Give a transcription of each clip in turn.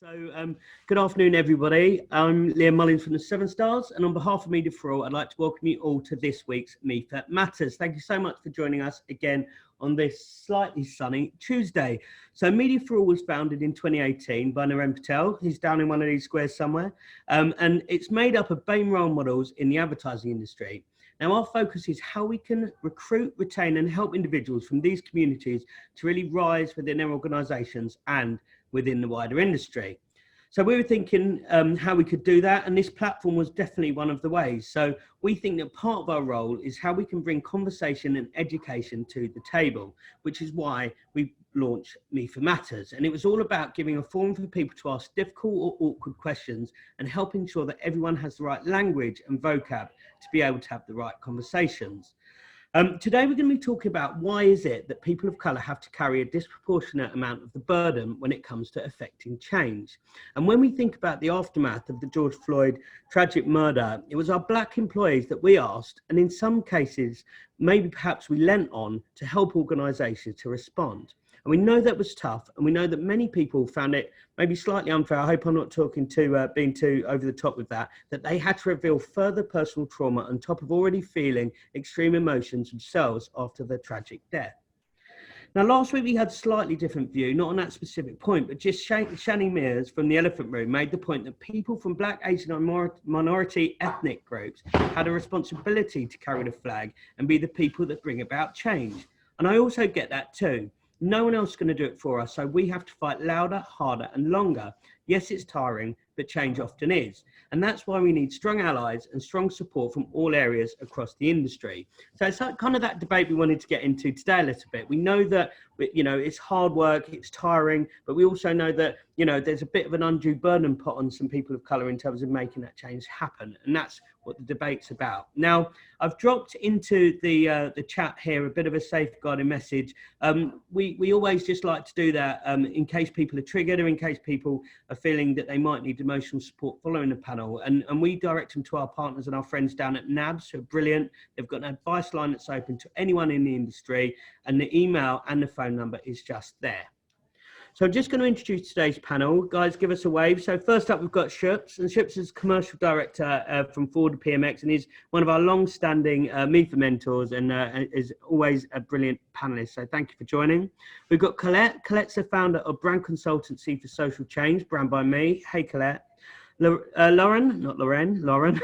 Good afternoon, everybody. I'm Liam Mullins from the Seven Stars, and on behalf of Media for All, I'd like to welcome you all to this week's MEFA Matters. Thank you so much for joining us again on this slightly sunny Tuesday. So Media for All was founded in 2018 by Naren Patel. He's down in one of these squares somewhere. And it's made up of BAME role models in the advertising industry. Now, our focus is how we can recruit, retain, and help individuals from these communities to really rise within their organisations and within the wider industry. So we were thinking how we could do that, and this platform was definitely one of the ways. So we think that part of our role is how we can bring conversation and education to the table, which is why we launched MEFA Matters. And it was all about giving a forum for people to ask difficult or awkward questions and help ensure that everyone has the right language and vocab to be able to have the right conversations. Today, we're going to be talking about why is it that people of colour have to carry a disproportionate amount of the burden when it comes to affecting change. And when we think about the aftermath of the George Floyd tragic murder, it was our black employees that we asked, and in some cases, maybe perhaps we lent on to help organisations to respond. And we know that was tough, and we know that many people found it maybe slightly unfair. I hope I'm not talking being too over the top with that they had to reveal further personal trauma on top of already feeling extreme emotions themselves after their tragic death. Now, last week we had a slightly different view, not on that specific point, but just Shani Mears from the Elephant Room made the point that people from Black, Asian and minority ethnic groups had a responsibility to carry the flag and be the people that bring about change. And I also get that too. No one else is going to do it for us, so we have to fight louder, harder and longer. Yes, it's tiring, but change often is. And that's why we need strong allies and strong support from all areas across the industry. So it's kind of that debate we wanted to get into today a little bit. We know that, it's hard work, it's tiring, but we also know that, there's a bit of an undue burden put on some people of colour in terms of making that change happen. And that's what the debate's about. Now, I've dropped into the chat here a bit of a safeguarding message. We always just like to do that in case people are triggered or in case people are feeling that they might need emotional support following the panel. And we direct them to our partners and our friends down at NABS, who are brilliant. They've got an advice line that's open to anyone in the industry, and the email and the phone number is just there. So I'm just going to introduce today's panel. Guys, give us a wave. So first up, we've got Shups, and Shups is commercial director from ForwardPMX, and he's one of our long-standing MEFA mentors and is always a brilliant panelist. So thank you for joining. We've got Colette. Colette's the founder of brand consultancy for social change, Brand by Me. Hey, Colette. Lauren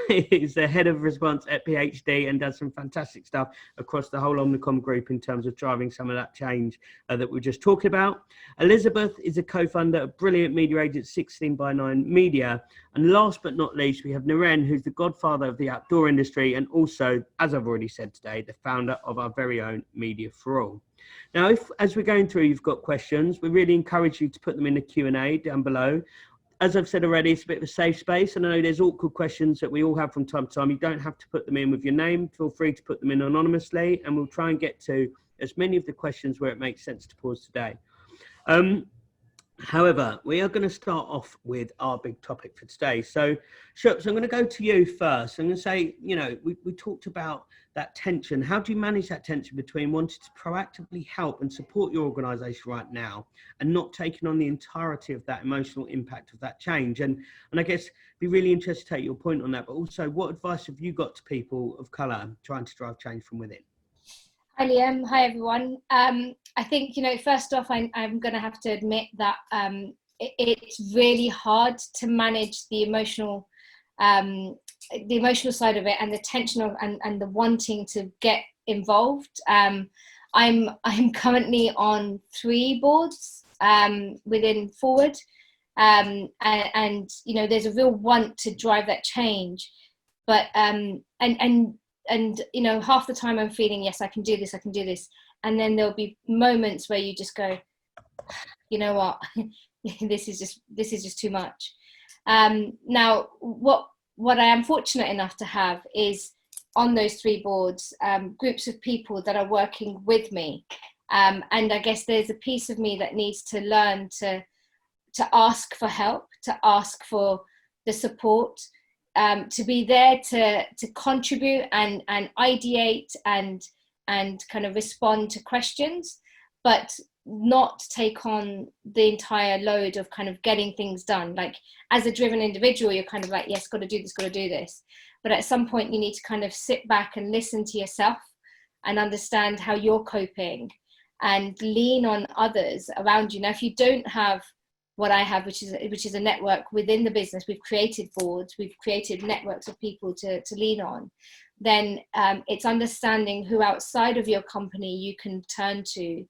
is the head of response at PhD and does some fantastic stuff across the whole Omnicom group in terms of driving some of that change that we're just talking about. Elizabeth is a co-founder of brilliant media agency 16x9 Media. And last but not least, we have Naren, who's the godfather of the outdoor industry and also, as I've already said today, the founder of our very own Media for All. Now, if as we're going through, you've got questions, we really encourage you to put them in the Q&A down below. As I've said already, it's a bit of a safe space. And I know there's awkward questions that we all have from time to time. You don't have to put them in with your name. Feel free to put them in anonymously, and we'll try and get to as many of the questions where it makes sense to pause today. However, we are going to start off with our big topic for today. So, Shups, I'm going to go to you first. I'm going to say, we talked about that tension. How do you manage that tension between wanting to proactively help and support your organisation right now and not taking on the entirety of that emotional impact of that change? And I guess be really interested to take your point on that, but also what advice have you got to people of colour trying to drive change from within? Hi Liam, hi everyone. I think, first off, I'm going to have to admit that it's really hard to manage the emotional side of it and the tension of and the wanting to get involved. I'm currently on 3 boards within Forward, and there's a real want to drive that change, but and half the time I'm feeling, yes, I can do this, and then there'll be moments where you just go, you know what, this is just too much. Now what I am fortunate enough to have is on those 3 boards, groups of people that are working with me, and I guess there's a piece of me that needs to learn to ask for help, to ask for the support, to be there to contribute and ideate and kind of respond to questions, but not take on the entire load of kind of getting things done. Like as a driven individual, you're kind of like, yes, got to do this. But at some point you need to kind of sit back and listen to yourself and understand how you're coping and lean on others around you. Now, if you don't have what I have, which is a network within the business, we've created boards, we've created networks of people to lean on, then it's understanding who outside of your company you can turn to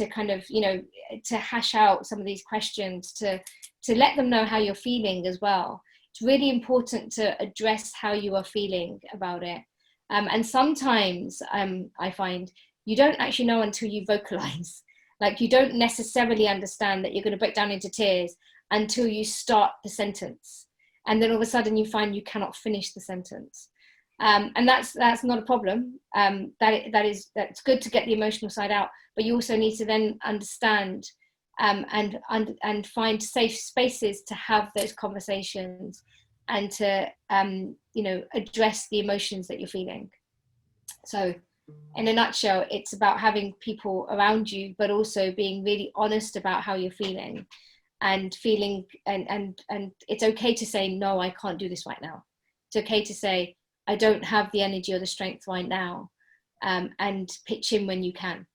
kind of, you know, to hash out some of these questions, to let them know how you're feeling as well. It's really important to address how you are feeling about it. And sometimes I find you don't actually know until you vocalize. Like you don't necessarily understand that you're going to break down into tears until you start the sentence. And then all of a sudden you find you cannot finish the sentence. And that's not a problem. That's good to get the emotional side out, but you also need to then understand and find safe spaces to have those conversations and to you know, address the emotions that you're feeling. So in a nutshell, it's about having people around you, but also being really honest about how you're feeling and feeling, and it's okay to say, no, I can't do this right now. It's okay to say, I don't have the energy or the strength right now, and pitch in when you can.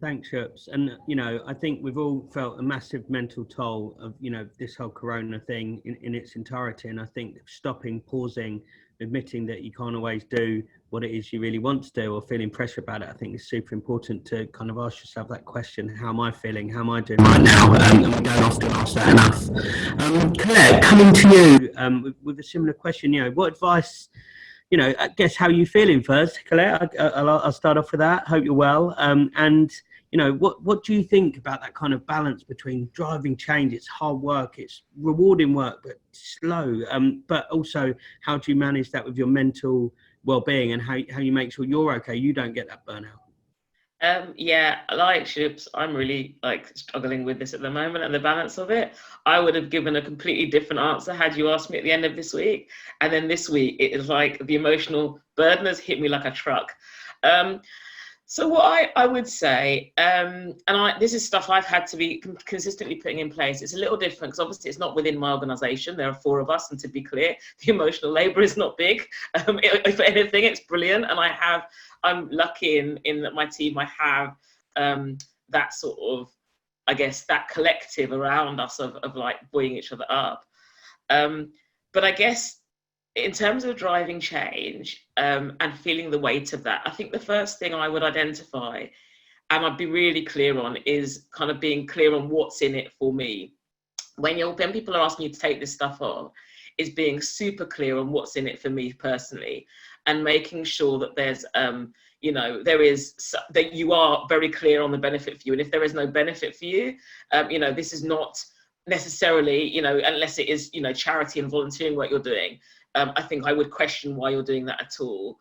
Thanks, Shups. And, you know, I think we've all felt a massive mental toll of, you know, this whole corona thing in its entirety. And I think stopping, pausing, admitting that you can't always do what it is you really want to do or feeling pressure about it, I think is super important to kind of ask yourself that question: how am I feeling? How am I doing right now? And we don't often ask that enough. Claire, coming to you with a similar question, you know, what advice, you know, I guess how are you feeling first, Claire? I'll start off with that. Hope you're well. And, you know, what do you think about that kind of balance between driving change? It's hard work, it's rewarding work, but slow. But also, how do you manage that with your mental well-being and how you make sure you're okay, you don't get that burnout? Yeah, like Ships, I'm really like struggling with this at the moment and the balance of it. I would have given a completely different answer had you asked me at the end of this week. And then this week, it is like the emotional burden has hit me like a truck. So what I would say, this is stuff I've had to be consistently putting in place. It's a little different because obviously it's not within my organisation. There are 4 of us, and to be clear, the emotional labour is not big. If anything, it's brilliant, and I'm lucky in that my team, I have that sort of, I guess, that collective around us of like buoying each other up. But I guess in terms of driving change and feeling the weight of that, I think the first thing I would identify and I'd be really clear on is kind of being clear on what's in it for me. When people are asking you to take this stuff on, is being super clear on what's in it for me personally, and making sure that there's, you know, that you are very clear on the benefit for you. And if there is no benefit for you, you know, this is not necessarily, you know, unless it is, you know, charity and volunteering work you're doing. I think I would question why you're doing that at all.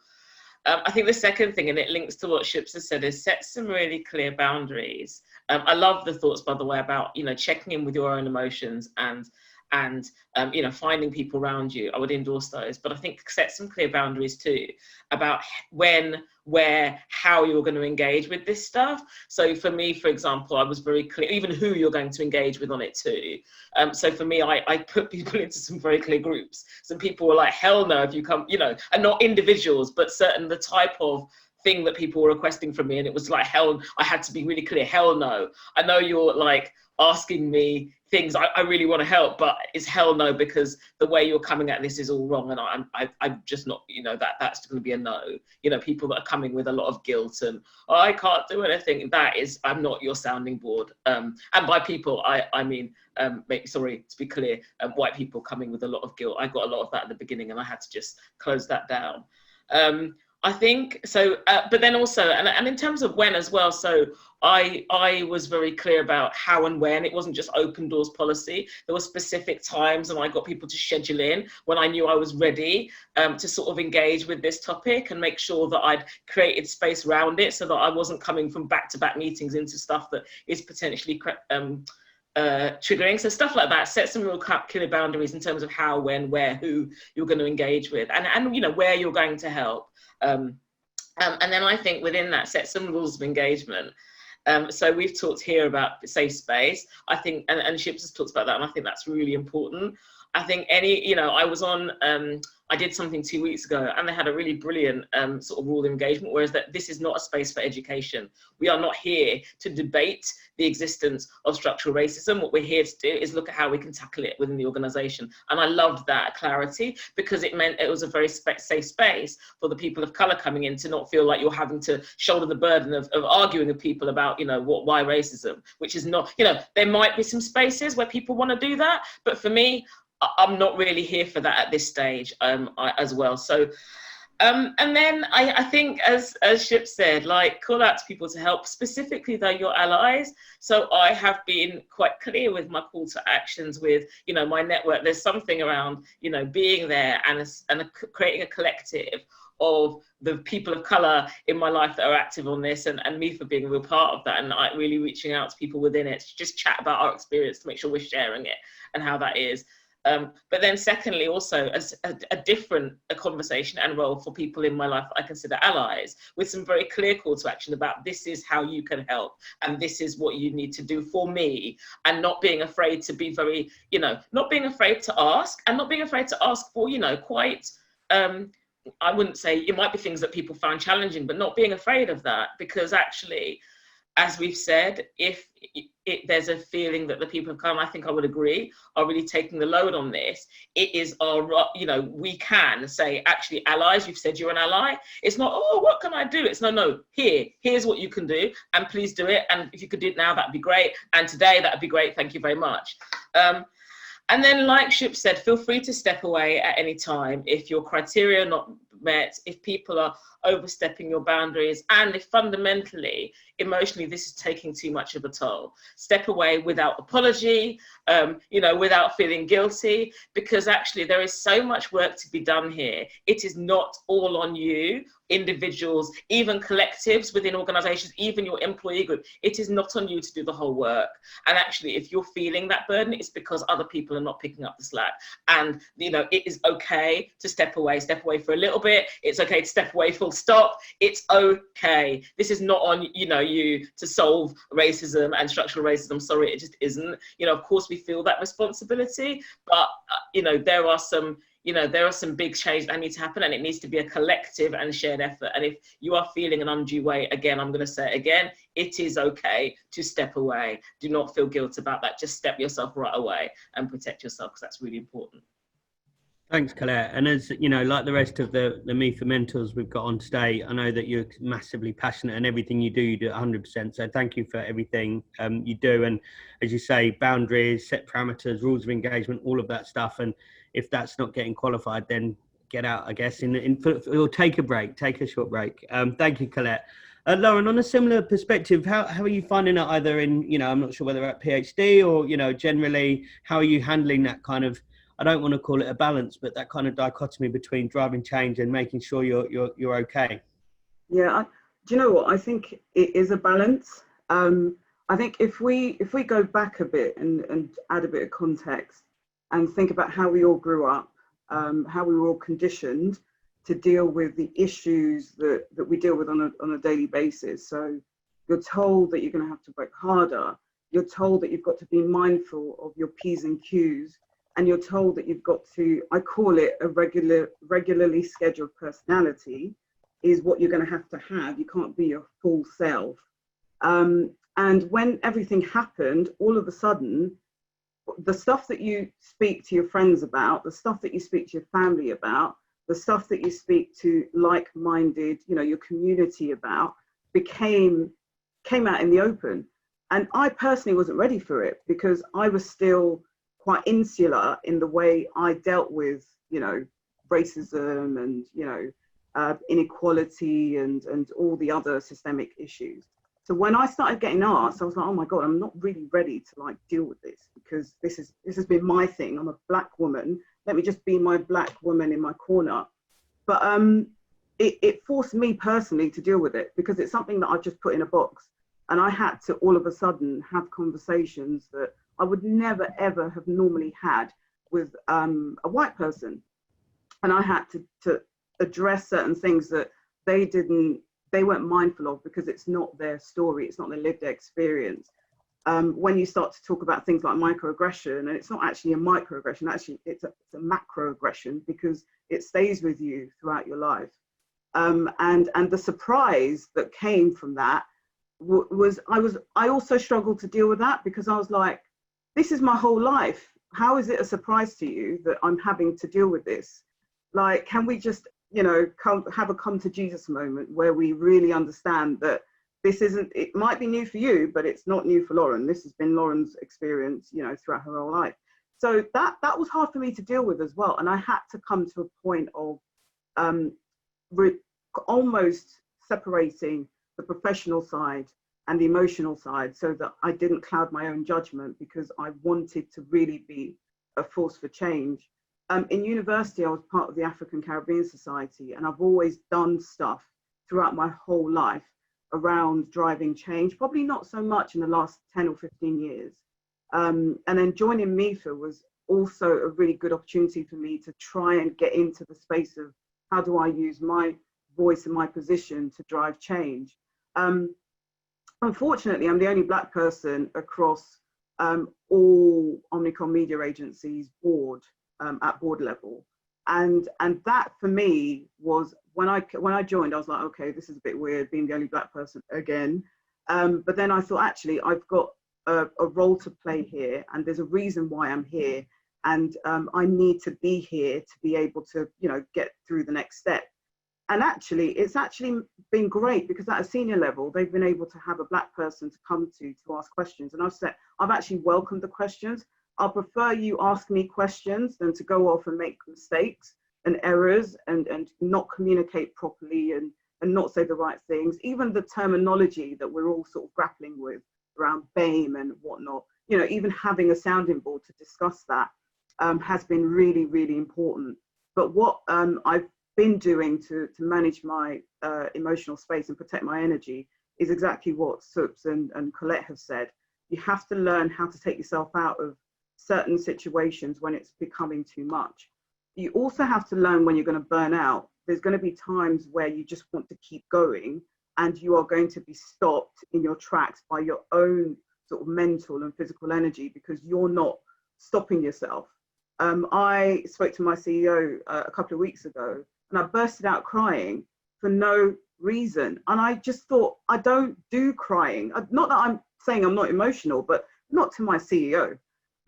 I think the second thing, and it links to what Ships has said, is set some really clear boundaries. I love the thoughts, by the way, about, you know, checking in with your own emotions and you know, finding people around you. I would endorse those, but I think set some clear boundaries too about when, where, how you're going to engage with this stuff. So for me, for example, I was very clear, even who you're going to engage with on it too. So for me, I put people into some very clear groups. Some people were like, hell no, if you come, you know, and not individuals, but the type of thing that people were requesting from me. And it was like, hell, I had to be really clear, hell no. I know you're like asking me things I really want to help, but it's hell no, because the way you're coming at this is all wrong, and I'm just not, you know, that's going to be a no. You know, people that are coming with a lot of guilt and I can't do anything, I'm not your sounding board. And by people I mean sorry to be clear, white people coming with a lot of guilt. I got a lot of that at the beginning, and I had to just close that down. I think so, but then also, and in terms of when as well, so I was very clear about how and when. It wasn't just open doors policy. There were specific times, and I got people to schedule in when I knew I was ready to sort of engage with this topic and make sure that I'd created space around it so that I wasn't coming from back-to-back meetings into stuff that is potentially triggering. So stuff like that, set some real clear boundaries in terms of how, when, where, who you're going to engage with, and you know, where you're going to help. And then I think within that, set some rules of engagement. So we've talked here about safe space, I think, and Ships has talked about that, and I think that's really important. I think I was on, I did something 2 weeks ago, and they had a really brilliant sort of rule of engagement, whereas that this is not a space for education. We are not here to debate the existence of structural racism. What we're here to do is look at how we can tackle it within the organisation. And I loved that clarity, because it meant it was a very safe space for the people of colour coming in to not feel like you're having to shoulder the burden of arguing with people about, why racism, which is not, there might be some spaces where people want to do that, but for me, I'm not really here for that at this stage as well. So, and then I think, as Ship said, like, call out to people to help, specifically though your allies. So I have been quite clear with my call to actions with, my network. There's something around, being there and creating a collective of the people of colour in my life that are active on this, and MEFA being a real part of that, and really reaching out to people within it to just chat about our experience, to make sure we're sharing it and how that is. But then secondly, also a different conversation and role for people in my life I consider allies, with some very clear call to action about this is how you can help, and this is what you need to do for me, and not being afraid to be very, not being afraid to ask, and not being afraid to ask for, quite, I wouldn't say, it might be things that people found challenging, but not being afraid of that, because actually, as we've said, if there's a feeling that the people have come, I think I would agree, are really taking the load on this, it is our, we can say, actually, allies, you've said you're an ally. It's not, oh, what can I do? It's no, here's what you can do, and please do it. And if you could do it now, that'd be great. And today, that'd be great. Thank you very much. And then, like Ship said, feel free to step away at any time if your criteria are not met, if people are overstepping your boundaries, and if fundamentally, emotionally, this is taking too much of a toll. Step away without apology, without feeling guilty, because actually there is so much work to be done here. It is not all on you, individuals, even collectives within organizations, even your employee group. It is not on you to do the whole work. And actually, if you're feeling that burden, it's because other people are not picking up the slack. And, it is okay to step away for a little bit. It's okay to step away full stop. It's okay. This is not on, you to solve racism and structural racism. Sorry, it just isn't. Of course we feel that responsibility, but, there are some big changes that need to happen, and it needs to be a collective and shared effort. And if you are feeling an undue weight, again, I'm going to say it again, it is okay to step away. Do not feel guilt about that. Just step yourself right away and protect yourself, because that's really important. Thanks, Colette. And as like the rest of the MEFA mentors we've got on today, I know that you're massively passionate, and everything you do 100%. So thank you for everything you do. And as you say, boundaries, set parameters, rules of engagement, all of that stuff. And if that's not getting qualified, then get out, I guess, or take a short break. Thank you, Colette. Lauren, on a similar perspective, how are you finding it, either in, I'm not sure whether at PhD or, generally, how are you handling that kind of, I don't want to call it a balance, but that kind of dichotomy between driving change and making sure you're okay? Yeah, do you know what? I think it is a balance. I think if we go back a bit and add a bit of context and think about how we all grew up, how we were all conditioned to deal with the issues that we deal with on a daily basis. So you're told that you're going to have to work harder. You're told that you've got to be mindful of your P's and Q's. And you're told that you've got to, I call it a regularly scheduled personality, is what you're going to have. You can't be your full self. And when everything happened, all of a sudden, the stuff that you speak to your friends about, the stuff that you speak to your family about, the stuff that you speak to like-minded, your community about, came out in the open. And I personally wasn't ready for it, because I was still quite insular in the way I dealt with, racism and, inequality and all the other systemic issues. So when I started getting asked, I was like, oh my God, I'm not really ready to deal with this, because this has been my thing. I'm a Black woman. Let me just be my Black woman in my corner. But it forced me personally to deal with it, because it's something that I've just put in a box. And I had to all of a sudden have conversations that I would never, ever have normally had with a white person. And I had to address certain things that they didn't they weren't mindful of, because it's not their story, it's not their lived experience. When you start to talk about things like microaggression, and it's not actually a microaggression, actually it's a macroaggression, because it stays with you throughout your life. And the surprise that came from that was I also struggled to deal with that, because I was like, this is my whole life. How is it a surprise to you that I'm having to deal with this? Like, can we just, you know, have a come to Jesus moment where we really understand that this isn't, it might be new for you, but it's not new for Lauren. This has been Lauren's experience, you know, throughout her whole life. So that was hard for me to deal with as well. And I had to come to a point of almost separating the professional side and the emotional side, so that I didn't cloud my own judgment, because I wanted to really be a force for change. In university, I was part of the African Caribbean Society, and I've always done stuff throughout my whole life around driving change, probably not so much in the last 10 or 15 years. And then joining MEFA was also a really good opportunity for me to try and get into the space of how do I use my voice and my position to drive change. Unfortunately, I'm the only Black person across all Omnicom media agencies board at board level. And that for me was, when I joined, I was like, okay, this is a bit weird being the only Black person again. But then I thought, actually, I've got a role to play here, and there's a reason why I'm here. And I need to be here to be able to, you know, get through the next step. And actually, it's actually been great, because at a senior level, they've been able to have a Black person to come to ask questions. And I've actually welcomed the questions. I'll prefer you ask me questions than to go off and make mistakes and errors and not communicate properly and not say the right things. Even the terminology that we're all sort of grappling with around BAME and whatnot, you know, even having a sounding board to discuss that has been really, really important. But what I've been doing to manage my emotional space and protect my energy is exactly what Sups and Colette have said. You have to learn how to take yourself out of certain situations when it's becoming too much. You also have to learn when you're going to burn out. There's going to be times where you just want to keep going, and you are going to be stopped in your tracks by your own sort of mental and physical energy, because you're not stopping yourself. I spoke to my CEO a couple of weeks ago, and I bursted out crying for no reason. And I just thought, I don't do crying. Not that I'm saying I'm not emotional, but not to my CEO.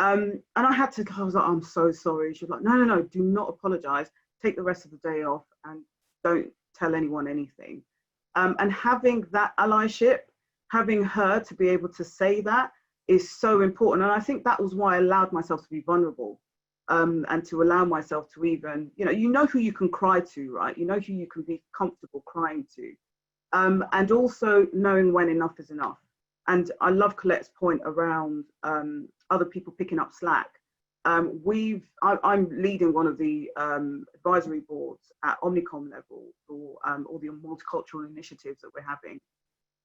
And I was like, I'm so sorry. She was like, no, do not apologize. Take the rest of the day off and don't tell anyone anything. And having that allyship, having her to be able to say that is so important. And I think that was why I allowed myself to be vulnerable, and to allow myself to even, you know who you can cry to, right? You know who you can be comfortable crying to. And also knowing when enough is enough. And I love Colette's point around other people picking up slack. I'm leading one of the advisory boards at Omnicom level for all the multicultural initiatives that we're having.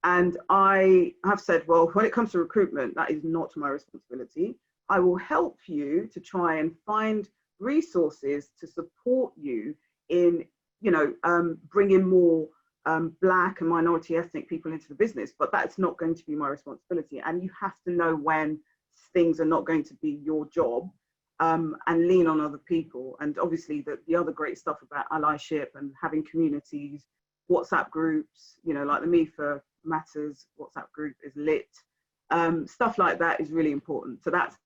And I have said, well, when it comes to recruitment, that is not my responsibility. I will help you to try and find resources to support you in, bringing more Black and minority ethnic people into the business, but that's not going to be my responsibility. And you have to know when things are not going to be your job, and lean on other people. And obviously the other great stuff about allyship and having communities, WhatsApp groups, like the MEFA Matters WhatsApp group is lit. Stuff like that is really important. So that's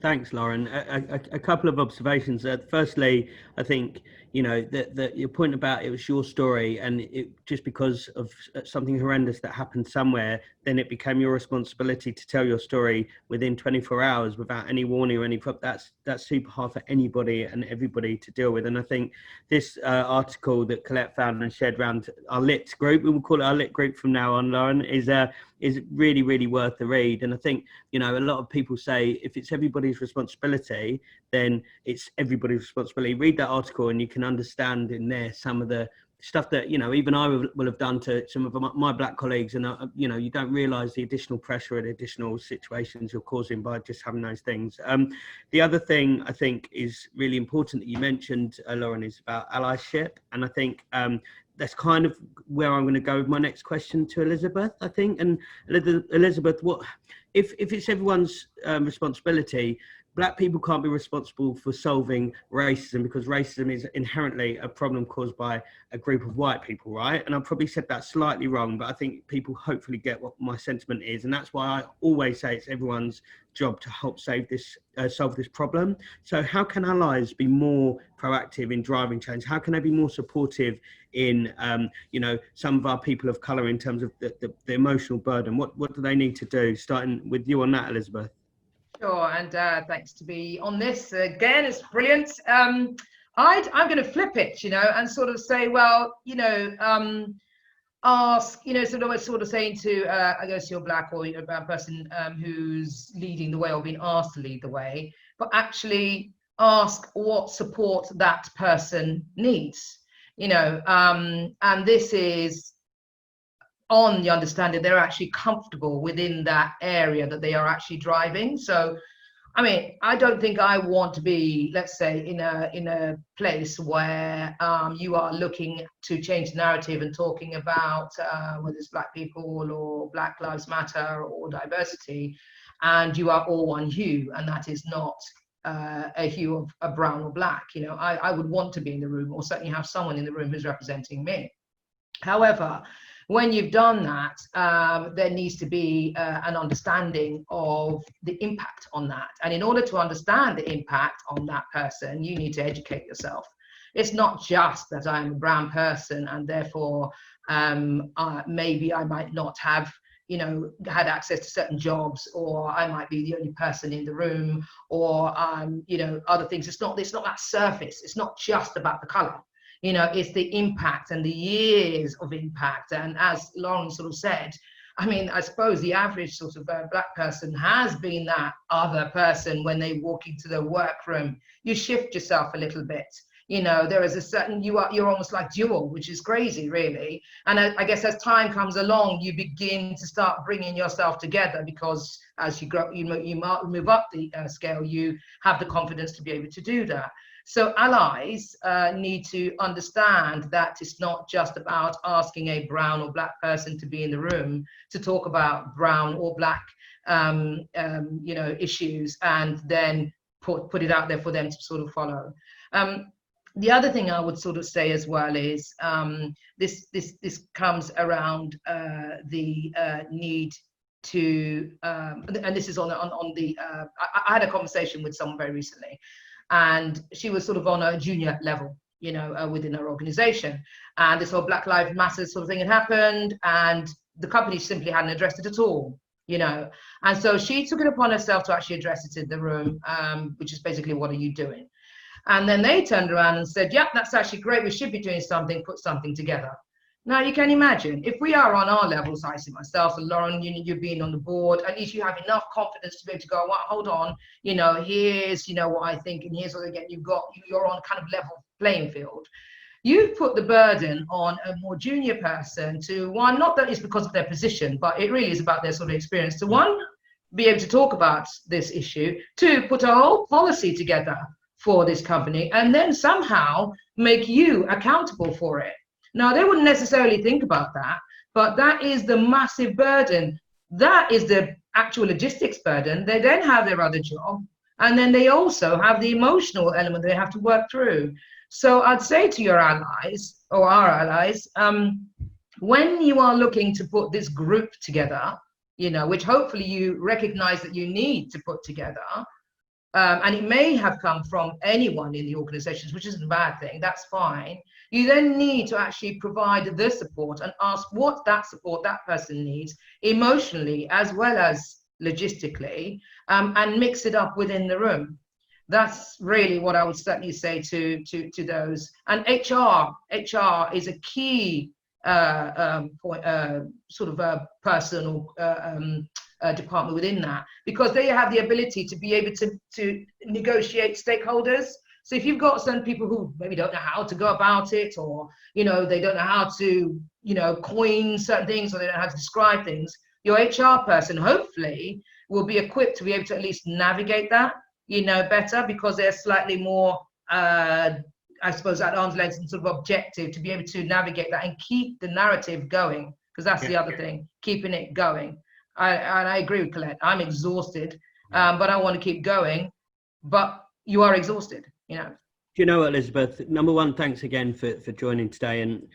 Thanks, Lauren. A couple of observations. Firstly, I think, that your point about it was your story, and it just because of something horrendous that happened somewhere, then it became your responsibility to tell your story within 24 hours without any warning or any. That's super hard for anybody and everybody to deal with. And I think this article that Colette found and shared around our lit group, we will call it our lit group from now on, Lauren, is really, really worth the read. And I think, a lot of people say if it's everybody's responsibility, then it's everybody's responsibility. Read that article and you can understand in there some of the stuff that, you know, even I will have done to some of my black colleagues, and you know, you don't realize the additional pressure and additional situations you're causing by just having those things. The other thing I think is really important that you mentioned, Lauren, is about allyship, and I think that's kind of where I'm going to go with my next question to Elizabeth, I think. And Elizabeth, what if it's everyone's responsibility? Black people can't be responsible for solving racism, because racism is inherently a problem caused by a group of white people, right? And I probably said that slightly wrong, but I think people hopefully get what my sentiment is. And that's why I always say it's everyone's job to help solve this problem. So how can allies be more proactive in driving change? How can they be more supportive in, you know, some of our people of colour in terms of the emotional burden? What do they need to do? Starting with you on that, Elizabeth. Sure, and thanks to be on this again. It's brilliant. I'm going to flip it, you know, and sort of say, well, you know, ask, you know, sort of saying to, I guess you're black, or, you know, a person who's leading the way or being asked to lead the way, but actually ask what support that person needs, you know, and this is on the understanding they're actually comfortable within that area that they are actually driving. So, I mean, I don't think I want to be, let's say, in a place where you are looking to change the narrative and talking about whether it's black people or Black Lives Matter or diversity, and you are all one hue, and that is not a hue of a brown or black. You know, I would want to be in the room, or certainly have someone in the room who's representing me. However, when you've done that, there needs to be an understanding of the impact on that. And in order to understand the impact on that person, you need to educate yourself. It's not just that I'm a brown person and therefore maybe I might not have, you know, had access to certain jobs, or I might be the only person in the room, or you know, other things. It's not that surface. It's not just about the color. You know, it's the impact and the years of impact. And as Lauren sort of said, I mean, I suppose the average sort of black person has been that other person when they walk into the workroom. You shift yourself a little bit. You know, there is a certain, you're almost like dual, which is crazy, really. And I guess as time comes along, you begin to start bringing yourself together, because as you grow, you move up the scale, you have the confidence to be able to do that. So allies need to understand that it's not just about asking a brown or black person to be in the room to talk about brown or black, you know, issues, and then put it out there for them to sort of follow. The other thing I would sort of say as well is this comes around the need to, and this is on the. I had a conversation with someone very recently, and she was sort of on a junior level, you know, within her organization. And this whole Black Lives Matter sort of thing had happened, and the company simply hadn't addressed it at all, you know. And so she took it upon herself to actually address it in the room, which is basically, what are you doing? And then they turned around and said, yeah, that's actually great. We should be doing something, put something together. Now, you can imagine, if we are on our levels, I see myself and Lauren, you've been on the board, at least you have enough confidence to be able to go, well, hold on, you know, here's, you know, what I think, and here's what, again, you're on kind of level playing field. You've put the burden on a more junior person to, one, not that it's because of their position, but it really is about their sort of experience, to one, be able to talk about this issue, two, put a whole policy together for this company, and then somehow make you accountable for it. Now, they wouldn't necessarily think about that, but that is the massive burden. That is the actual logistics burden. They then have their other job, and then they also have the emotional element they have to work through. So I'd say to your allies, or our allies, when you are looking to put this group together, you know, which hopefully you recognize that you need to put together, and it may have come from anyone in the organizations, which isn't a bad thing, that's fine. You then need to actually provide the support and ask what that support that person needs emotionally as well as logistically, and mix it up within the room. That's really what I would certainly say to those. And HR is a key point, sort of a person or department within that, because they have the ability to be able to negotiate stakeholders. So if you've got some people who maybe don't know how to go about it, or, you know, they don't know how to, you know, coin certain things, or they don't know how to describe things, your HR person hopefully will be equipped to be able to at least navigate that, you know, better, because they're slightly more, I suppose, at arm's length and sort of objective to be able to navigate that and keep the narrative going, because that's the other thing, keeping it going. And I agree with Colette. I'm exhausted, but I want to keep going. But you are exhausted, you know. Do you know what, Elizabeth? Number one, thanks again for joining today. And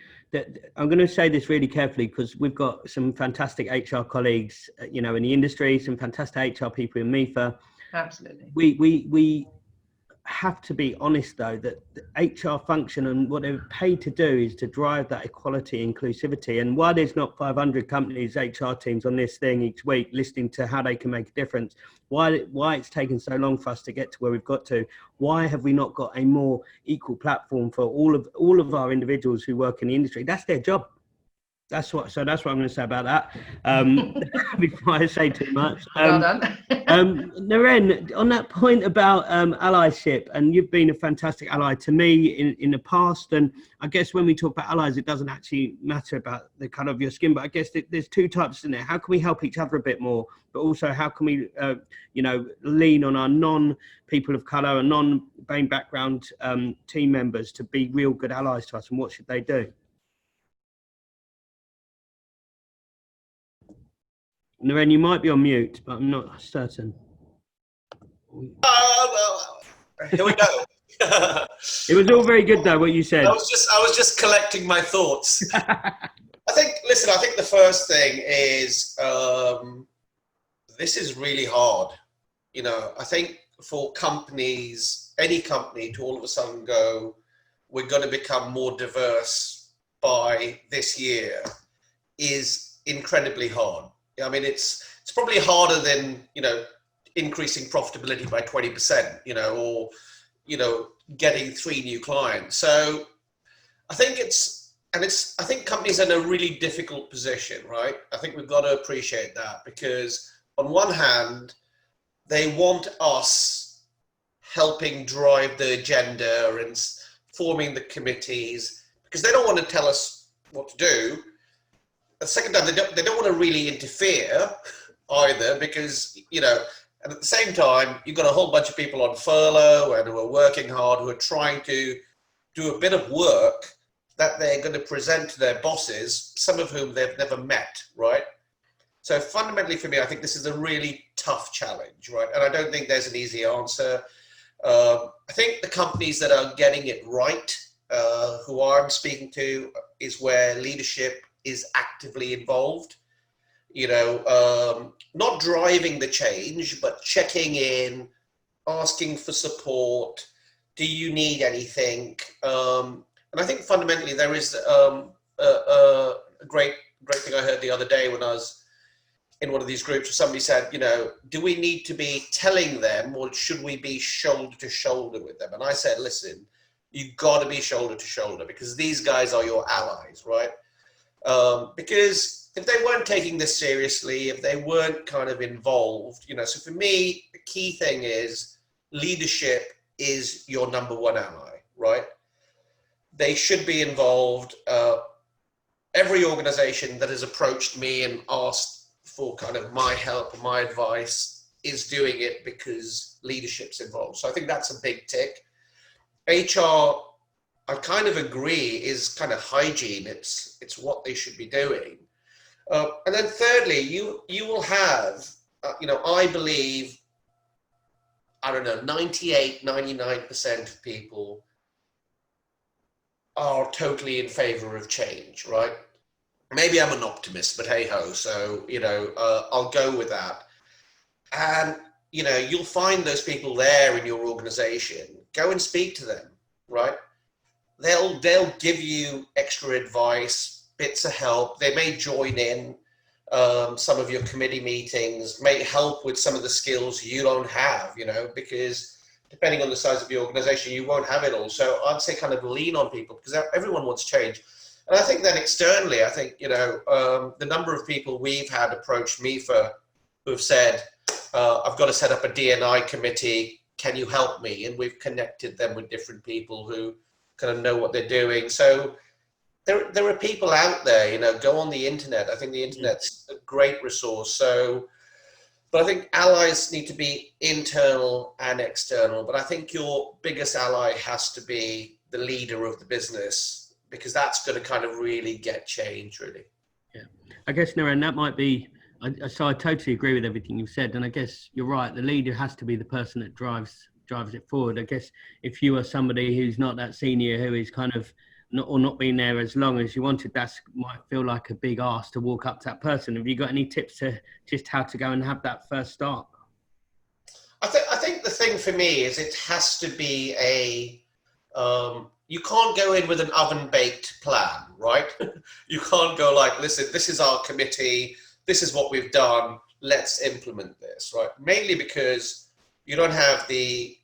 I'm going to say this really carefully, because we've got some fantastic HR colleagues, you know, in the industry, some fantastic HR people in MEFA. Absolutely. We have to be honest, though, that the HR function and what they're paid to do is to drive that equality, inclusivity. And why there's not 500 companies, HR teams on this thing each week listening to how they can make a difference, why it's taken so long for us to get to where we've got to, why have we not got a more equal platform for all of our individuals who work in the industry? That's their job. That's what I'm going to say about that. Before I say too much. Well done. Naren, on that point about allyship, and you've been a fantastic ally to me in the past, and I guess when we talk about allies, it doesn't actually matter about the colour of your skin, but I guess there's two types in there. How can we help each other a bit more, but also how can we, you know, lean on our non-people of colour and non-BAME background team members to be real good allies to us, and what should they do? Naren, you might be on mute, but I'm not certain. Well, here we go. It was all very good, though, what you said. I was just collecting my thoughts. I think the first thing is this is really hard. You know, I think for companies, any company to all of a sudden go, we're going to become more diverse by this year is incredibly hard. I mean, it's probably harder than, you know, increasing profitability by 20%, you know, or, you know, getting 3 new clients. So I think I think companies are in a really difficult position, right? I think we've got to appreciate that, because on one hand, they want us helping drive the agenda and forming the committees, because they don't want to tell us what to do. The second time, they don't want to really interfere either, because, you know, and at the same time, you've got a whole bunch of people on furlough and who are working hard, who are trying to do a bit of work that they're going to present to their bosses, some of whom they've never met, right? So fundamentally for me, I think this is a really tough challenge, right? And I don't think there's an easy answer. I think the companies that are getting it right, who I'm speaking to, is where leadership is actively involved, you know, not driving the change, but checking in, asking for support. Do you need anything? And I think fundamentally there is a great thing I heard the other day when I was in one of these groups where somebody said, you know, do we need to be telling them, or should we be shoulder to shoulder with them? And I said, listen, you've got to be shoulder to shoulder, because these guys are your allies, right? Because if they weren't taking this seriously, if they weren't kind of involved, you know, so for me, the key thing is leadership is your number one ally, right? They should be involved. Every organization that has approached me and asked for kind of my help, my advice, is doing it because leadership's involved. So I think that's a big tick. HR, I kind of agree, is kind of hygiene. It's what they should be doing. And then thirdly, you will have, you know, I believe, I don't know, 98, 99% of people are totally in favor of change, right? Maybe I'm an optimist, but hey ho. So, you know, I'll go with that. And, you know, you'll find those people there in your organization. Go and speak to them, right? They'll give you extra advice, bits of help. They may join in some of your committee meetings, may help with some of the skills you don't have, you know, because depending on the size of your organization, you won't have it all. So I'd say kind of lean on people, because everyone wants change. And I think then externally, I think, you know, the number of people we've had approach MEFA who have said, I've got to set up a D&I committee. can you help me? And we've connected them with different people who kind of know what they're doing. So there are people out there, go on the internet. I think the internet's a great resource. So, but I think allies need to be internal and external. But I think your biggest ally has to be the leader of the business, because that's going to kind of really get change, really. Yeah, I guess, Naren, that might be, so I totally agree with everything you've said. And I guess you're right, the leader has to be the person that drives it forward. I guess if you are somebody who's not that senior, who is kind of not been there as long as you wanted, that might feel like a big ask to walk up to that person. Have you got any tips to just how to go and have that first start? I think the thing for me is it has to be you can't go in with an oven-baked plan, right? You can't go like, listen, this is our committee, this is what we've done, let's implement this, right? Mainly because you don't have the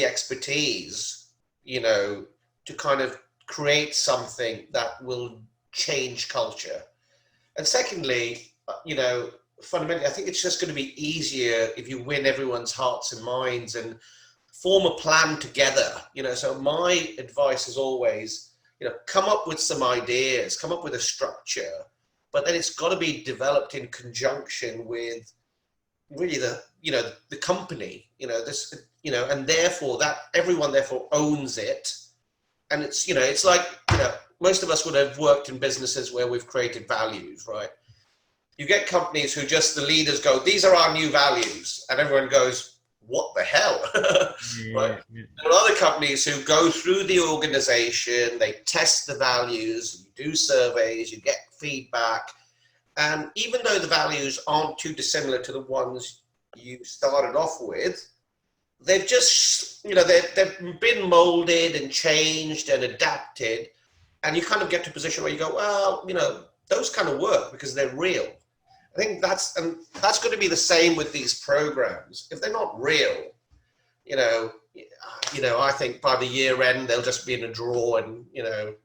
expertise, to kind of create something that will change culture. And secondly, fundamentally, I think it's just going to be easier if you win everyone's hearts and minds and form a plan together. So my advice is always, come up with some ideas, come up with a structure, but then it's got to be developed in conjunction with really the company, and therefore that everyone therefore owns it. And it's like, most of us would have worked in businesses where we've created values, right? You get companies who just the leaders go, these are our new values. And everyone goes, what the hell? Right? Yeah. There are other companies who go through the organization, they test the values, you do surveys, you get feedback. And even though the values aren't too dissimilar to the ones you started off with, they've just, they've been molded and changed and adapted. And you kind of get to a position where you go, well, those kind of work because they're real. I think that's going to be the same with these programs. If they're not real, I think by the year end, they'll just be in a draw and,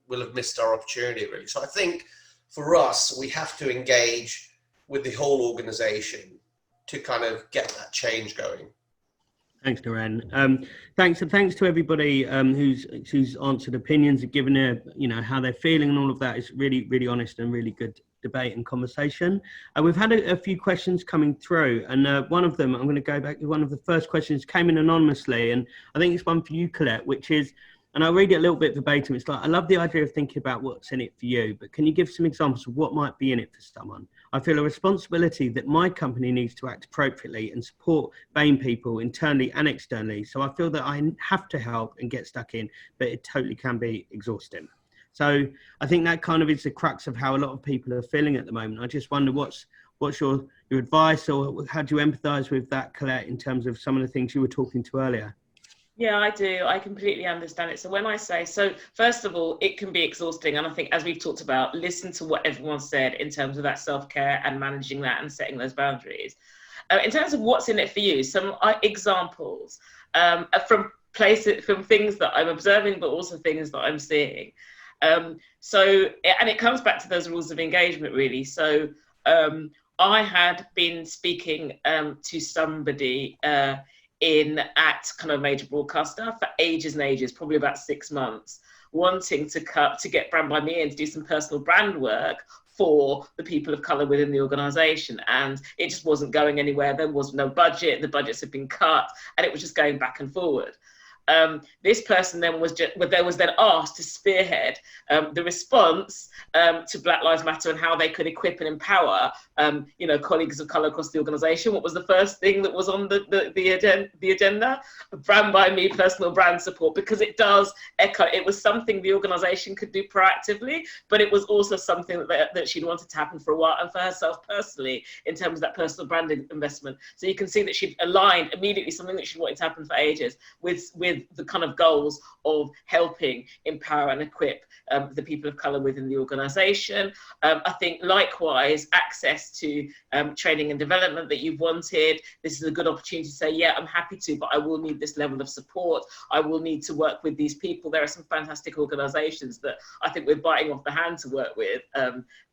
we'll have missed our opportunity really. So I think for us, we have to engage with the whole organization to kind of get that change going. Thanks, Naren. Thanks to everybody who's answered opinions and given their, how they're feeling and all of that. Is really, really honest and really good debate and conversation. We've had a few questions coming through, and one of them, I'm going to go back to one of the first questions, came in anonymously, and I think it's one for you, Colette, which is, and I'll read it a little bit verbatim. It's like, I love the idea of thinking about what's in it for you, but can you give some examples of what might be in it for someone? I feel a responsibility that my company needs to act appropriately and support BAME people internally and externally. So I feel that I have to help and get stuck in, but it totally can be exhausting. So I think that kind of is the crux of how a lot of people are feeling at the moment. I just wonder what's your advice, or how do you empathise with that, Colette, in terms of some of the things you were talking to earlier? Yeah, I do. I completely understand it. So when I say, first of all, it can be exhausting. And I think, as we've talked about, listen to what everyone said in terms of that self-care and managing that and setting those boundaries. In terms of what's in it for you, some examples from things that I'm observing, but also things that I'm seeing. And it comes back to those rules of engagement, really. So I had been speaking to somebody at kind of major broadcaster for ages and ages, probably about 6 months, wanting to get Brand by Me and to do some personal brand work for the people of colour within the organisation. And it just wasn't going anywhere. There was no budget, the budgets had been cut, and it was just going back and forward. This person then was then asked to spearhead the response to Black Lives Matter and how they could equip and empower, colleagues of colour across the organisation. What was the first thing that was on the agenda? Brand by Me, personal brand support, because it does echo. It was something the organisation could do proactively, but it was also something that she'd wanted to happen for a while, and for herself personally, in terms of that personal branding investment. So you can see that she'd aligned immediately something that she wanted to happen for ages with with the kind of goals of helping empower and equip the people of colour within the organisation. I think likewise, access to training and development that you've wanted. This is a good opportunity to say, yeah, I'm happy to, but I will need this level of support. I will need to work with these people. There are some fantastic organisations that I think we're biting off the hand to work with,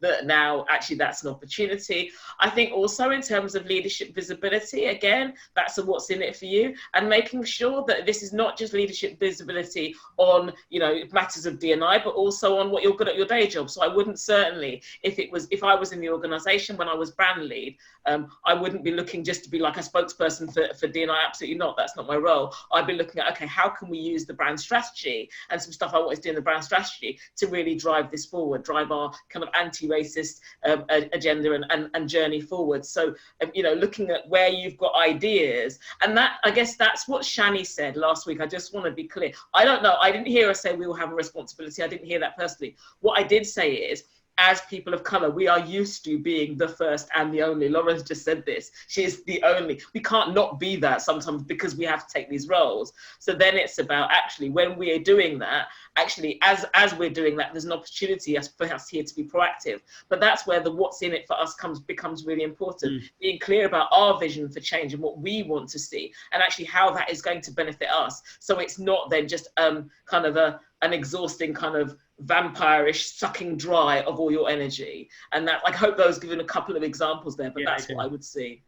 that now actually that's an opportunity. I think also in terms of leadership visibility, again, that's a what's in it for you, and making sure that this is not just leadership visibility on, you know, matters of D&I, but also on what you're good at your day job. So I wouldn't certainly, if I was in the organisation when I was brand lead, I wouldn't be looking just to be like a spokesperson for D&I, absolutely not, that's not my role. I'd be looking at, okay, how can we use the brand strategy and some stuff I wanted to do in the brand strategy to really drive this forward, drive our kind of anti-racist agenda and journey forward. So, you know, looking at where you've got ideas, and that, I guess that's what Shani said last week. I just want to be clear. I don't know, I didn't hear her say we will have a responsibility. I didn't hear that personally. What I did say is, as people of colour, we are used to being the first and the only. Lauren's just said this. She is the only. We can't not be that sometimes because we have to take these roles. So then it's about actually when we are doing that, actually as we're doing that, there's an opportunity for us here to be proactive. But that's where the what's in it for us becomes really important. Being clear about our vision for change and what we want to see, and actually how that is going to benefit us. So it's not then just kind of an exhausting kind of vampire-ish sucking dry of all your energy. And that, I hope those given a couple of examples there, but yeah, that's what I would see.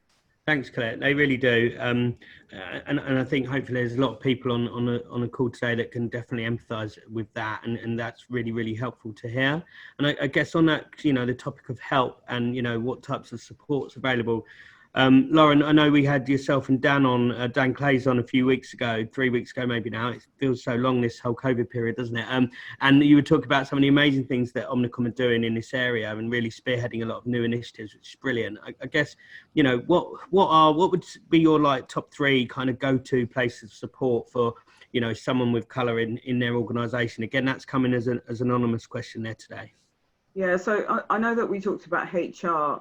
Thanks, Claire. They really do, and I think hopefully there's a lot of people on a call today that can definitely empathise with that, and that's really, really helpful to hear. And I guess on that, you know, the topic of help and, you know, what types of support's available. Lauren, I know we had yourself and Dan on, Dan Clay's on a few weeks ago, 3 weeks ago maybe now. It feels so long, this whole COVID period, doesn't it? And you were talking about some of the amazing things that Omnicom are doing in this area and really spearheading a lot of new initiatives, which is brilliant. I guess, you know, what would be your like top three kind of go-to places of support for, you know, someone with colour in their organisation? Again, that's coming as an anonymous question there today. Yeah, so I know that we talked about HR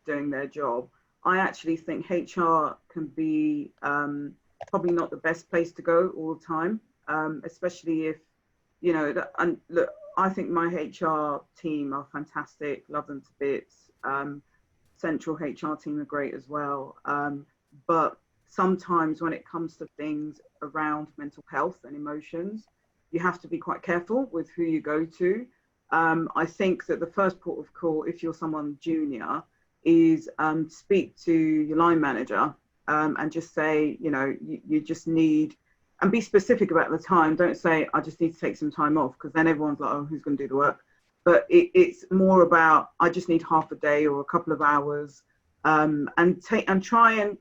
doing their job. I actually think HR can be probably not the best place to go all the time, especially if, you know, and look, I think my HR team are fantastic, love them to bits. Central HR team are great as well. But sometimes when it comes to things around mental health and emotions, you have to be quite careful with who you go to. I think that the first port of call, if you're someone junior, is speak to your line manager and just say, you know, you just need, and be specific about the time. Don't say, I just need to take some time off, because then everyone's like, oh, who's going to do the work? But it's more about, I just need half a day or a couple of hours, and try and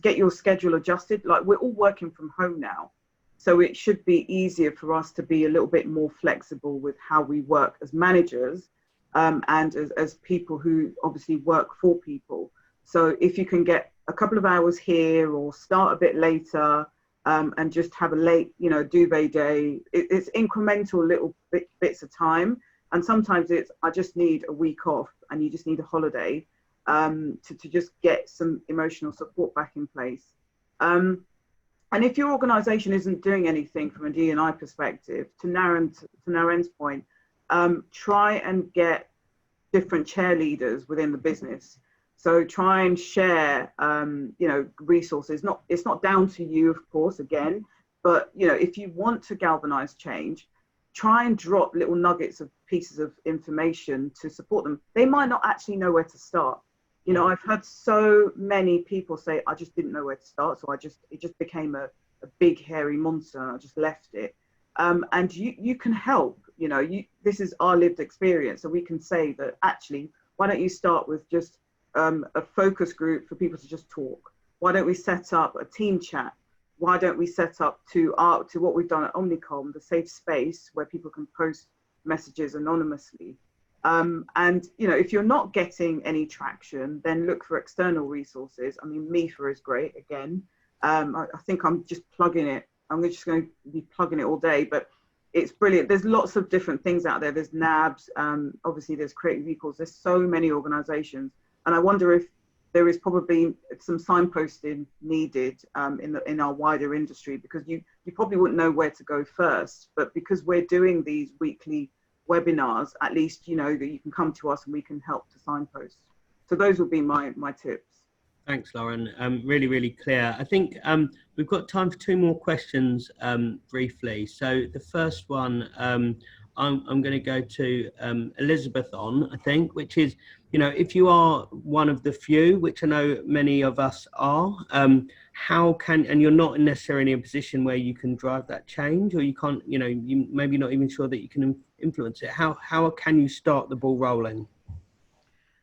get your schedule adjusted. Like, we're all working from home now, so it should be easier for us to be a little bit more flexible with how we work as managers. And as people who obviously work for people. So if you can get a couple of hours here or start a bit later, and just have a late, you know, duvet day, it's incremental little bits of time. And sometimes it's, I just need a week off, and you just need a holiday to just get some emotional support back in place. And if your organisation isn't doing anything from a D&I perspective, to Naren's point, try and get different chair leaders within the business. So try and share, you know, resources. It's not down to you, of course, again, but, you know, if you want to galvanize change, try and drop little nuggets of pieces of information to support them. They might not actually know where to start. You know, I've heard so many people say, I just didn't know where to start. So it just became a big hairy monster, and I just left it. And you can help, you know, this is our lived experience. So we can say that actually, why don't you start with just a focus group for people to just talk? Why don't we set up a team chat? Why don't we set up to what we've done at Omnicom, the safe space where people can post messages anonymously? And, you know, if you're not getting any traction, then look for external resources. I mean, MEFA is great, again. I think I'm just plugging it. I'm just going to be plugging it all day, but it's brilliant. There's lots of different things out there. There's NABs, obviously there's Creative Equals. There's so many organizations. And I wonder if there is probably some signposting needed in our wider industry, because you probably wouldn't know where to go first. But because we're doing these weekly webinars, at least you know that you can come to us and we can help to signpost. So those would be my tips. Thanks, Lauren. Really, really clear. I think we've got time for 2 more questions briefly. So the first one, I'm going to go to Elizabeth on, I think, which is, you know, if you are one of the few, which I know many of us are, how can, and you're not necessarily in a position where you can drive that change, or you can't, you know, you maybe not even sure that you can influence it. How can you start the ball rolling?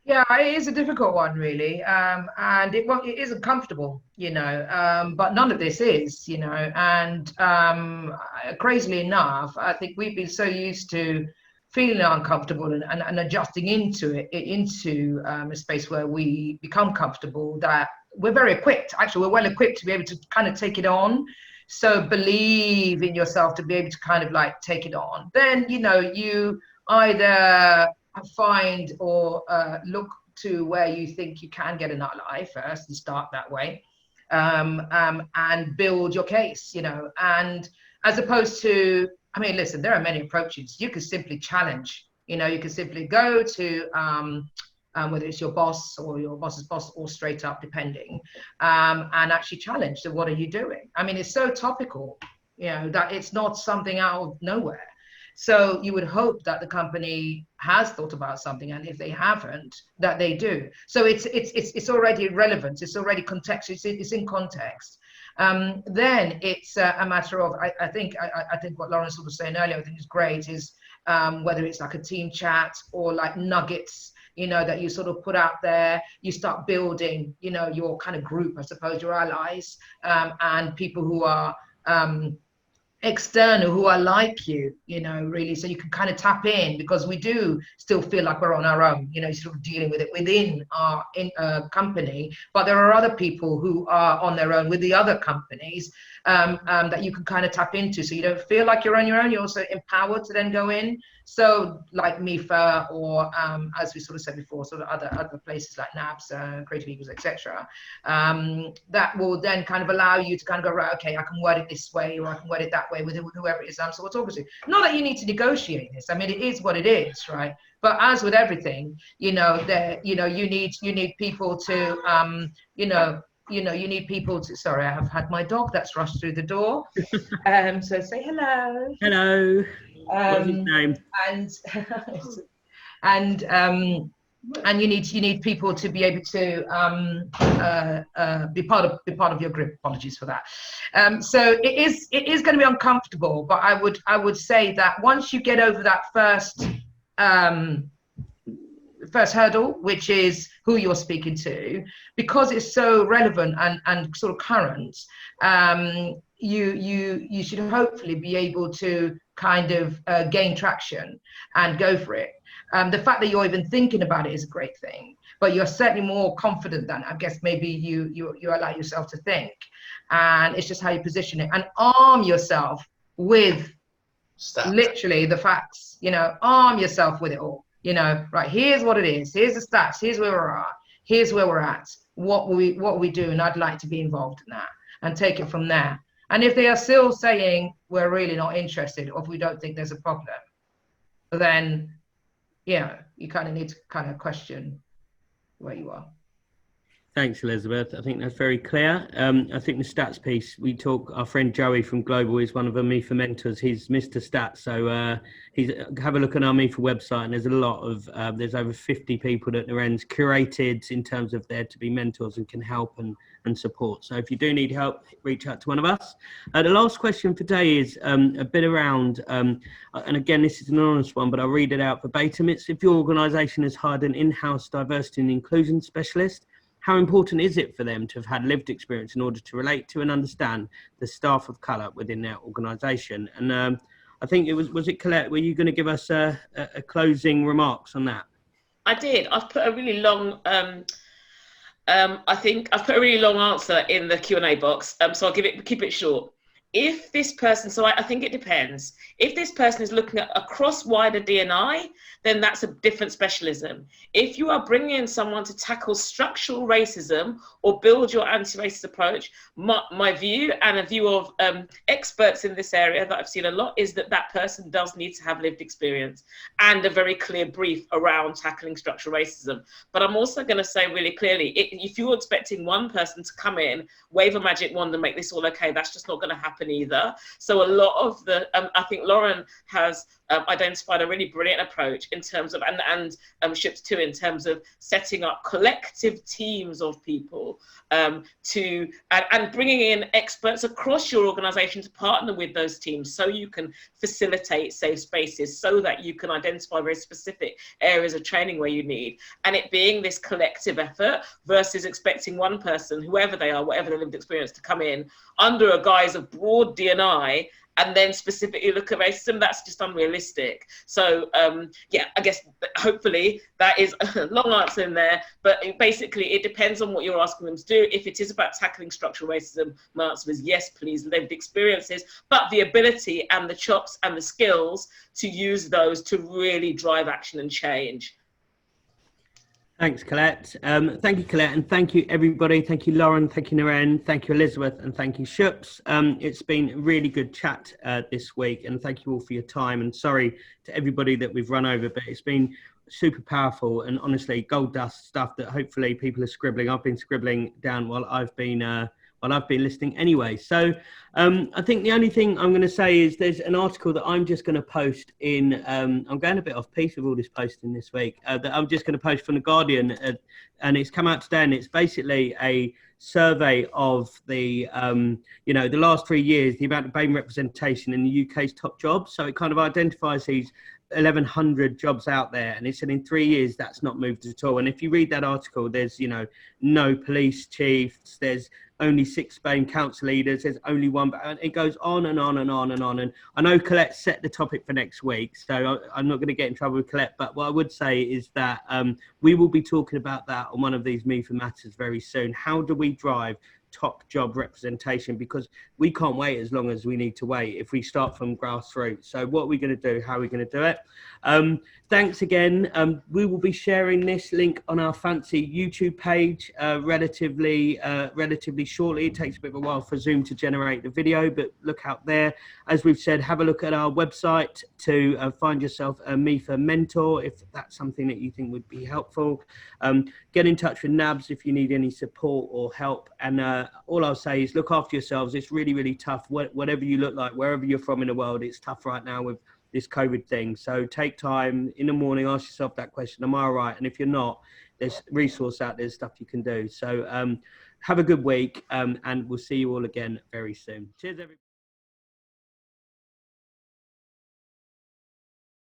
Yeah, it is a difficult one, really, and it isn't comfortable, you know, but none of this is, you know, and crazily enough, I think we've been so used to feeling uncomfortable and adjusting into a space where we become comfortable, that we're very equipped. Actually, we're well equipped to be able to kind of take it on. So believe in yourself to be able to kind of like take it on. Then, you know, you either find or look to where you think you can get an ally first and start that way, and build your case, you know, and as opposed to, I mean, listen, there are many approaches. You could simply challenge, you know, you could simply go to whether it's your boss or your boss's boss, or straight up, depending, and actually challenge. So what are you doing? I mean, it's so topical, you know, that it's not something out of nowhere. So you would hope that the company has thought about something, and if they haven't, that they do. So it's already relevant. It's already context. It's in context. Then it's a matter of, I think what Lauren was saying earlier, I think is great, is whether it's like a team chat or like nuggets, you know, that you sort of put out there. You start building, you know, your kind of group, I suppose, your allies, and people who are external, who are like you know, really, so you can kind of tap in, because we do still feel like we're on our own, you know, sort of dealing with it within our company, but there are other people who are on their own with the other companies, that you can kind of tap into, so you don't feel like you're on your own. You're also empowered to then go in. So like MEFA, or as we sort of said before, sort of other places like NABS, Creative Eagles, etc., that will then kind of allow you to kind of go, right, okay, I can word it this way, or I can word it that way with whoever it is I'm sort of talking to. Not that you need to negotiate this. I mean, it is what it is, right? But as with everything, you know, you need people to, you need people to. Sorry, I have had my dog that's rushed through the door. So say hello. Hello. What's his name? And you need people to be able to be part of your group. Apologies for that. So it is going to be uncomfortable, but I would say that once you get over that first hurdle, which is who you're speaking to, because it's so relevant and sort of current, you should hopefully be able to kind of gain traction and go for it. The fact that you're even thinking about it is a great thing, but you're certainly more confident than I guess maybe you allow yourself to think. And it's just how you position it, and arm yourself with stats. Literally the facts, you know, arm yourself with it all, you know, right, here's what it is, here's the stats, here's where we're at, here's where we're at, what we do, and I'd like to be involved in that, and take it from there. And if they are still saying we're really not interested, or if we don't think there's a problem, then, yeah, you kind of need to kind of question where you are. Thanks, Elizabeth. I think that's very clear. I think the stats piece, our friend Joey from Global is one of our MEFA mentors. He's Mr. Stats. So have a look on our MEFA website, and there's a lot of, there's over 50 people that Naren's curated in terms of there to be mentors and can help and support. So if you do need help, reach out to one of us. The last question for today is a bit around, and again, this is an honest one, but I'll read it out verbatim. It's if your organisation has hired an in-house diversity and inclusion specialist, how important is it for them to have had lived experience in order to relate to and understand the staff of colour within their organisation? And I think was it Colette, were you going to give us a closing remarks on that? I did. I've put a really long, I think I've put a really long answer in the Q&A box, so I'll keep it short. if this person, so I think it depends. If this person is looking at across wider D&I, then that's a different specialism. If you are bringing in someone to tackle structural racism or build your anti-racist approach, my view and a view of experts in this area that I've seen a lot is that that person does need to have lived experience and a very clear brief around tackling structural racism. But I'm also going to say really clearly, if you're expecting one person to come in, wave a magic wand and make this all okay, that's just not going to happen either. So a lot of the, I think Lauren has identified a really brilliant approach in terms of, and Ships too, in terms of setting up collective teams of people and bringing in experts across your organization to partner with those teams so you can facilitate safe spaces, so that you can identify very specific areas of training where you need, and it being this collective effort versus expecting one person, whoever they are, whatever their lived experience, to come in under a guise of broad D&I and then specifically look at racism. That's just unrealistic. So yeah, I guess hopefully that is a long answer in there, but basically it depends on what you're asking them to do. If it is about tackling structural racism, my answer is yes, please, lived experiences, but the ability and the chops and the skills to use those to really drive action and change. Thanks, Colette. Thank you, Colette, and thank you, everybody. Thank you, Lauren. Thank you, Naren. Thank you, Elizabeth, and thank you, Shups. It's been a really good chat this week, and thank you all for your time. And sorry to everybody that we've run over, but it's been super powerful and honestly gold dust stuff that hopefully people are scribbling. I've been scribbling down while I've been listening anyway. So I think the only thing I'm going to say is there's an article that I'm just going to post in, I'm going a bit off piece with all this posting this week, that I'm just going to post from The Guardian, and it's come out today, and it's basically a survey of the, the last 3 years, the amount of BAME representation in the UK's top jobs. So it kind of identifies these 1,100 jobs out there, and it said in 3 years that's not moved at all. And if you read that article, there's no police chiefs, there's only 6 BAME council leaders, there's only one, and it goes on and on and on and on. And I know Colette set the topic for next week, so I'm not going to get in trouble with Colette, but what I would say is that we will be talking about that on one of these MEFA Matters very soon. How do we drive top job representation? Because we can't wait as long as we need to wait if we start from grassroots. So what are we going to do? How are we going to do it? Thanks again. We will be sharing this link on our fancy YouTube page relatively shortly. It takes a bit of a while for Zoom to generate the video, but look out there. As we've said, have a look at our website to find yourself a MEFA mentor if that's something that you think would be helpful. Get in touch with NABS if you need any support or help. And all I'll say is look after yourselves. It's really, really tough. Whatever you look like, wherever you're from in the world, it's tough right now with this COVID thing. So take time in the morning, ask yourself that question, am I all right? And if you're not, there's resource out there, stuff you can do. So have a good week, and we'll see you all again very soon. Cheers, everybody.